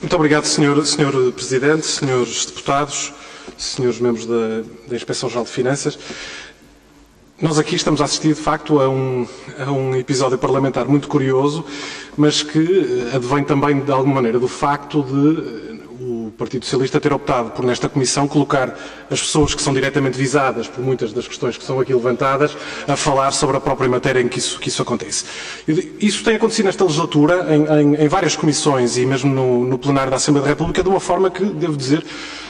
Muito obrigado, Sr. Presidente, Srs. Deputados, Srs. Membros da Inspeção-Geral de Finanças. Nós aqui estamos a assistir, de facto, a um episódio parlamentar muito curioso, mas que advém também, de alguma maneira, do facto de o Partido Socialista ter optado por, nesta Comissão, colocar as pessoas que são diretamente visadas por muitas das questões que são aqui levantadas a falar sobre a própria matéria em que isso acontece. Isso tem acontecido nesta legislatura, em várias comissões e mesmo no plenário da Assembleia da República, de uma forma que, devo dizer,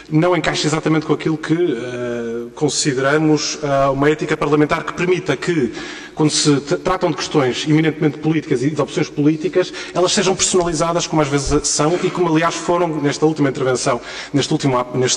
não encaixa exatamente com aquilo que consideramos uma ética parlamentar que permita que, quando se tratam de questões eminentemente políticas e de opções políticas, elas sejam personalizadas, como às vezes são, e como aliás foram nesta última intervenção, nesta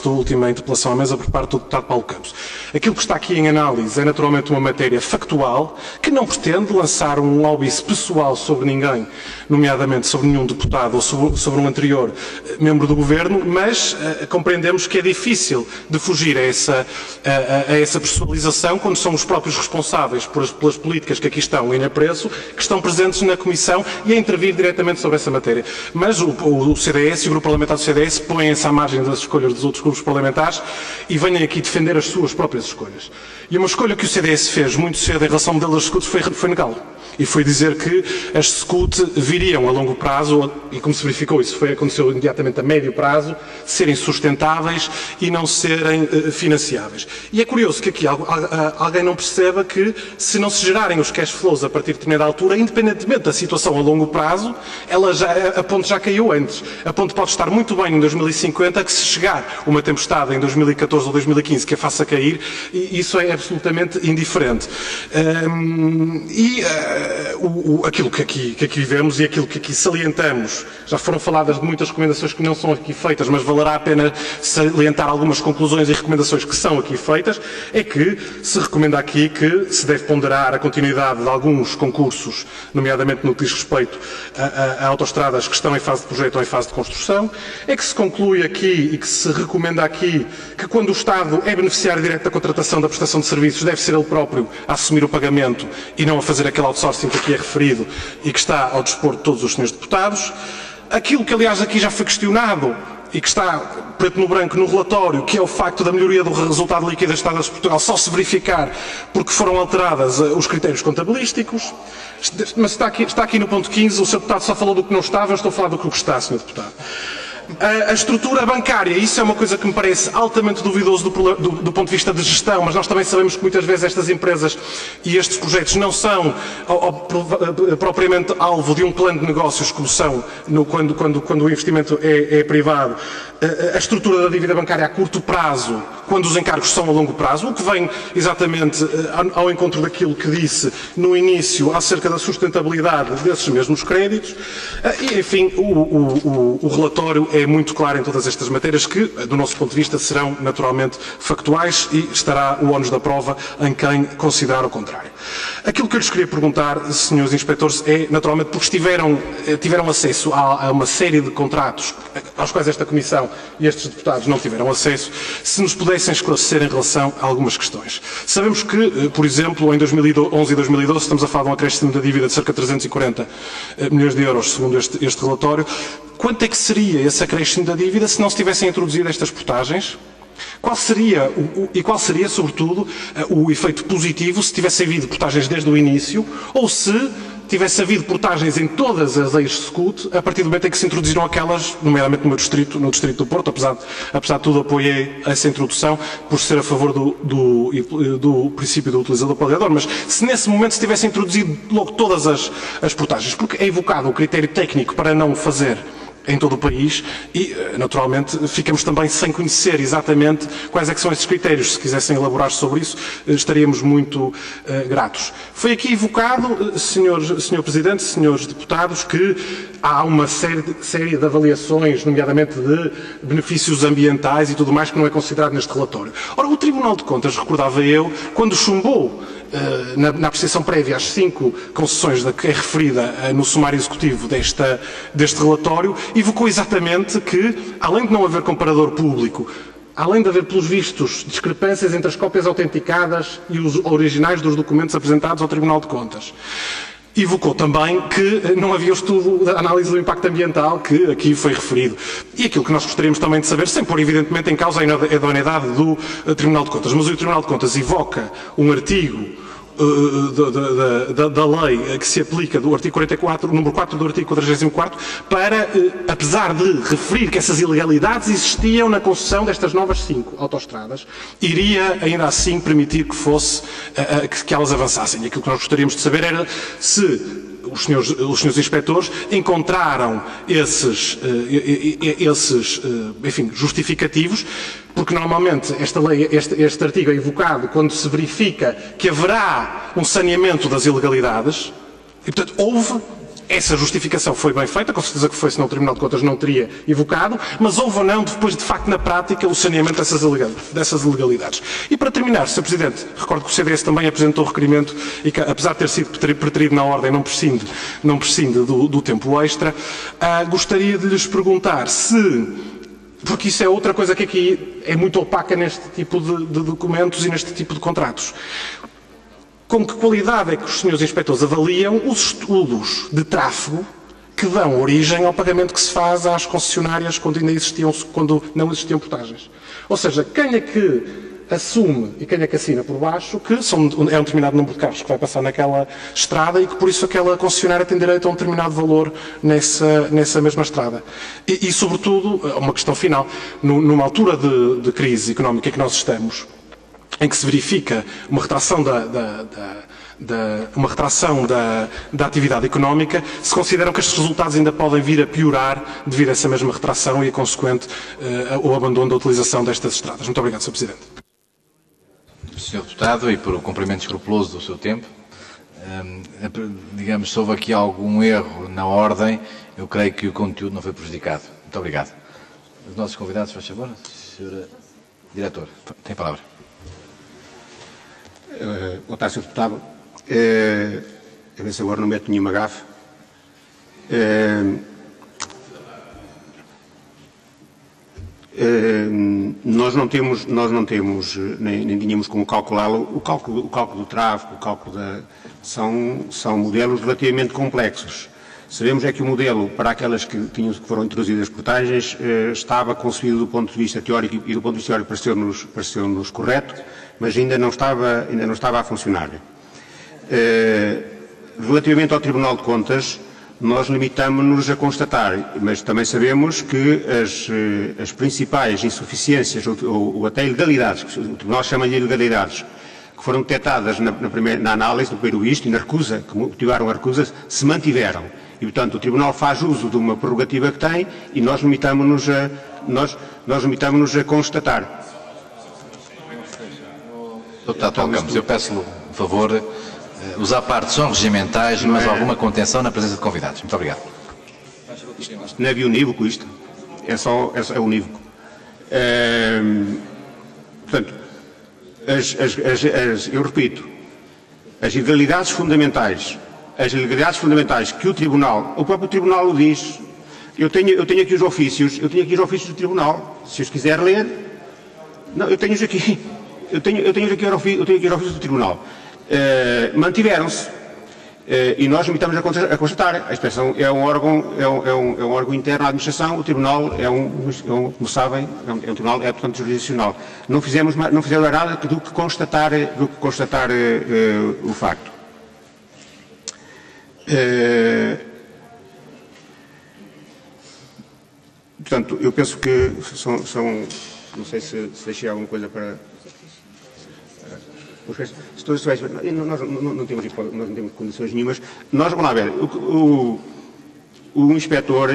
última interpelação à mesa por parte do deputado Paulo Campos. Aquilo que está aqui em análise é naturalmente uma matéria factual, que não pretende lançar um óbice pessoal sobre ninguém, nomeadamente sobre nenhum deputado ou sobre um anterior membro do Governo, mas compreendemos que é difícil de fugir a essa personalização quando são os próprios responsáveis pelas políticas que aqui estão em apreço, que estão presentes na Comissão e a intervir diretamente sobre essa matéria. Mas o CDS e o Grupo Parlamentar do CDS põem-se à margem das escolhas dos outros grupos parlamentares e venham aqui defender as suas próprias escolhas. E uma escolha que o CDS fez muito cedo em relação ao modelo das SCUT foi negá-lo. E foi dizer que as SCUT viriam a longo prazo, e como se verificou, isso aconteceu imediatamente a médio prazo, serem sustentáveis e não serem financiáveis. E é curioso que aqui alguém não perceba que, se não se gerarem os cash flows a partir de determinada altura, independentemente da situação a longo prazo, a ponte já caiu antes. A ponte pode estar muito bem em 2050, que se chegar uma tempestade em 2014 ou 2015 que a faça cair, isso é absolutamente indiferente. Aquilo que aqui vivemos e aquilo que aqui salientamos, já foram faladas de muitas recomendações que não são aqui feitas, mas valerá a pena salientar algumas conclusões e recomendações que são aqui feitas, é que se recomenda aqui que se deve ponderar a continuidade de alguns concursos, nomeadamente no que diz respeito a autoestradas que estão em fase de projeto ou em fase de construção, é que se conclui aqui e que se recomenda aqui que quando o Estado é beneficiário direto da contratação da prestação de serviços, deve ser ele próprio a assumir o pagamento e não a fazer aquele outsourcing que aqui é referido e que está ao dispor de todos os senhores deputados. Aquilo que, aliás, aqui já foi questionado e que está preto no branco no relatório, que é o facto da melhoria do resultado líquido das estradas de Portugal só se verificar porque foram alteradas os critérios contabilísticos. Mas está aqui no ponto 15, o Sr. Deputado só falou do que não estava, eu estou a falar do que está, Sr. Deputado. A estrutura bancária, isso é uma coisa que me parece altamente duvidoso do ponto de vista de gestão, mas nós também sabemos que muitas vezes estas empresas e estes projetos não são propriamente alvo de um plano de negócios como são quando o investimento é privado. A estrutura da dívida bancária a curto prazo, quando os encargos são a longo prazo, o que vem exatamente ao encontro daquilo que disse no início acerca da sustentabilidade desses mesmos créditos. E, enfim, o relatório é muito claro em todas estas matérias que, do nosso ponto de vista, serão naturalmente factuais e estará o ónus da prova em quem considerar o contrário. Aquilo que eu lhes queria perguntar, senhores inspectores, é naturalmente porque tiveram acesso a uma série de contratos aos quais esta Comissão e estes deputados não tiveram acesso, se nos pudessem esclarecer em relação a algumas questões. Sabemos que, por exemplo, em 2011 e 2012 estamos a falar de um acréscimo da dívida de cerca de 340 milhões de euros, segundo este relatório. Quanto é que seria esse acréscimo da dívida se não se tivessem introduzido estas portagens? Qual seria, sobretudo, o efeito positivo se tivesse havido portagens desde o início ou se tivesse havido portagens em todas as ex-SCUT a partir do momento em que se introduziram aquelas, nomeadamente no Distrito do Porto, apesar de tudo apoiei essa introdução por ser a favor do princípio do utilizador-pagador, mas se nesse momento se tivesse introduzido logo todas as portagens, porque é evocado o critério técnico para não fazer em todo o país e, naturalmente, ficamos também sem conhecer exatamente quais é que são esses critérios. Se quisessem elaborar sobre isso, estaríamos muito gratos. Foi aqui evocado, Sr. Presidente, senhores deputados, que há uma série de avaliações, nomeadamente de benefícios ambientais e tudo mais, que não é considerado neste relatório. Ora, o Tribunal de Contas, recordava eu, quando chumbou na apreciação prévia às 5 concessões da que é referida no sumário executivo deste relatório, evocou exatamente que, além de não haver comparador público, além de haver, pelos vistos, discrepâncias entre as cópias autenticadas e os originais dos documentos apresentados ao Tribunal de Contas, evocou também que não havia o estudo da análise do impacto ambiental que aqui foi referido. E aquilo que nós gostaríamos também de saber, sem pôr evidentemente em causa a idoneidade do Tribunal de Contas, mas o Tribunal de Contas evoca um artigo da lei que se aplica do artigo 44, número 4 do artigo 44º, para, apesar de referir que essas ilegalidades existiam na concessão destas novas 5 autoestradas, iria ainda assim permitir que elas avançassem. E aquilo que nós gostaríamos de saber era se os senhores inspectores encontraram esses enfim, justificativos, porque normalmente esta lei, este artigo é evocado quando se verifica que haverá um saneamento das ilegalidades e, portanto, houve. Essa justificação foi bem feita, com certeza que foi, senão o Tribunal de Contas não teria evocado, mas houve ou não, depois, de facto, na prática, o saneamento dessas ilegalidades. E para terminar, Sr. Presidente, recordo que o CDS também apresentou o requerimento e que, apesar de ter sido preterido na ordem, não prescinde do tempo extra. Gostaria de lhes perguntar se, porque isso é outra coisa que aqui é muito opaca neste tipo de documentos e neste tipo de contratos. Com que qualidade é que os senhores inspectores avaliam os estudos de tráfego que dão origem ao pagamento que se faz às concessionárias quando não existiam portagens? Ou seja, quem é que assume e quem é que assina por baixo que é um determinado número de carros que vai passar naquela estrada e que por isso aquela concessionária tem direito a um determinado valor nessa mesma estrada? E sobretudo, uma questão final, numa altura de crise económica que nós estamos, em que se verifica uma retração da atividade económica, se consideram que estes resultados ainda podem vir a piorar devido a essa mesma retração e a consequente o abandono da utilização destas estradas. Muito obrigado, Sr. Presidente. Sr. Deputado, e por o cumprimento escrupuloso do seu tempo, digamos, se houve aqui algum erro na ordem, eu creio que o conteúdo não foi prejudicado. Muito obrigado. Os nossos convidados, faz favor. Sra. Diretor, tem a palavra. Boa tarde, Sr. Deputado. A ver se agora não meto nenhuma gafe. Nós não temos, nem tínhamos como calculá-lo. O cálculo do tráfego, o cálculo são modelos relativamente complexos. Sabemos é que o modelo, para aquelas que foram introduzidas portagens, estava concebido do ponto de vista teórico e do ponto de vista teórico pareceu-nos correto, mas ainda não estava a funcionar. Relativamente ao Tribunal de Contas, nós limitamos-nos a constatar, mas também sabemos que as principais insuficiências ou até ilegalidades, que o Tribunal chama de ilegalidades, que foram detectadas na análise do primeiro visto e na recusa, que motivaram a recusa, se mantiveram. E, portanto, o Tribunal faz uso de uma prerrogativa que tem e nós limitamos-nos a constatar. Deputado Campos, eu peço-lhe, por favor, os à parte são regimentais, mas alguma contenção na presença de convidados. Muito obrigado. Isto não é bionívoco, isto. É unívoco. Portanto, eu repito, as ilegalidades fundamentais que o próprio Tribunal o diz. Eu tenho aqui os ofícios do Tribunal, se os quiser ler. Não, eu tenho-os aqui. Eu tenho aqui os ofícios do Tribunal. Mantiveram-se. E nós limitamos a constatar. A inspeção é um órgão interno à administração. O Tribunal como sabem, é um tribunal, portanto, jurisdicional. Não fizemos nada do que constatar o facto. Portanto, eu penso que não sei se deixei alguma coisa para... Nós não temos condições nenhumas. Vamos lá ver, o inspetor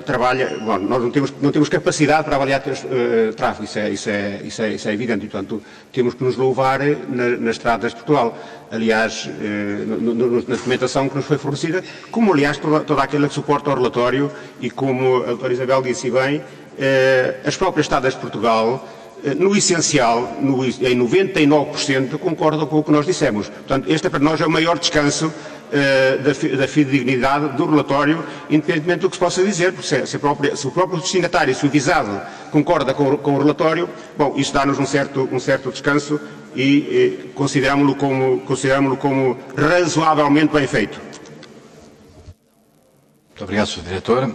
trabalha... Bom, nós não temos capacidade para avaliar tráfego, isso é evidente, e, portanto, temos que nos louvar nas estradas de Portugal. Aliás, na documentação que nos foi fornecida, como, aliás, toda aquela que suporta o relatório, e como a doutora Isabel disse bem, as próprias estradas de Portugal, no essencial, em 99%, concordam com o que nós dissemos. Portanto, este para nós é o maior descanso da fidedignidade do relatório, independentemente do que se possa dizer, porque se o próprio destinatário, se o visado, concorda com o relatório, bom, isso dá-nos um certo descanso e considerámo-lo como razoavelmente bem feito. Muito obrigado, Sr. Diretor.